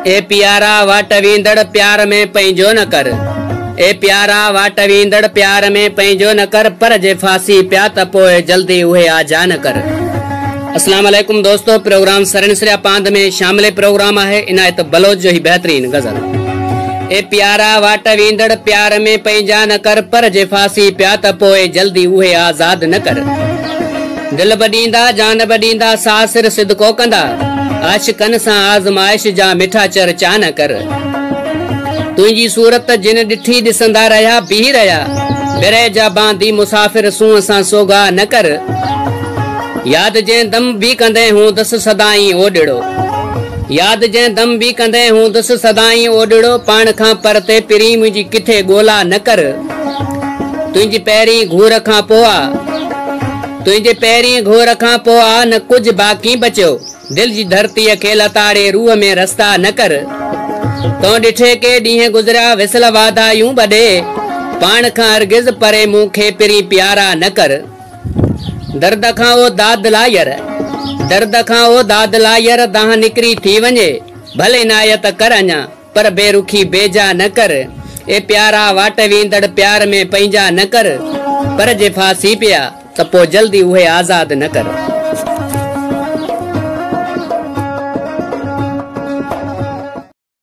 ए प्यारा वाट वींदड़ प्यार में पंहिंजो न कर। ए प्यारा वाट वींदड़ प्यार में पंहिंजो न कर, पर जे फांसी पिया त पोइ जल्दी उहे आजा न कर। अस्सलाम वालेकुम दोस्तों, प्रोग्राम सरनसरिया पांद में शामिल प्रोग्राम है इनायत बलोच जो ही बेहतरीन गजल। ए प्यारा वाट वींदड़ प्यार में पंहिंजा न कर, पर जे फांसी पिया त पोइ जल्दी उहे आजाद न कर। दिल बॾींदा जान बॾींदा सासिर सिदको कंदा, आशिकन सां आज़माइश जा मिठा चर्चा न कर। तुंहिंजी सूरत जिन ॾिठी ॾिसंदा रहिया बीह रहिया, बिरह जा बांदी मुसाफ़िर सूंह सां सोगा न कर। याद जंहिं दम भी कंदे हूंदुसि सदाई ओॾिड़ो, याद जंहिं दम भी कंदे हूंदुसि सदाई ओॾिड़ो, पाण खां परते पिरी मुंहिंजी किथे ॻोल्हा न कर। तुंहिंजी पहिरीं घूर खां पोइ तुंहिंजे पहिरीं घूर खां पोइ न कुझु बाक़ी बचियो, दिल जी धरतीअ खे लताड़े रूह में रस्ता न कर। तो ॾिठे के ॾींहं गुज़रिया विसल वाधायूं ॿॾे, पाण खां हरगिज़ परे मूंखे पिरी प्यारा न कर। दर्द खां वो दाद लायर, दर्द खां वो दाद लायर, दाह निकिरी थी वञे भले नायत कर अञा, पर बेरुखी बेजा न कर। ए प्यारा वाट वींदड़ प्यार में पंहिंजा न कर, पर जे फांसी पिया त पोइ जल्दी उहे आज़ाद न कर।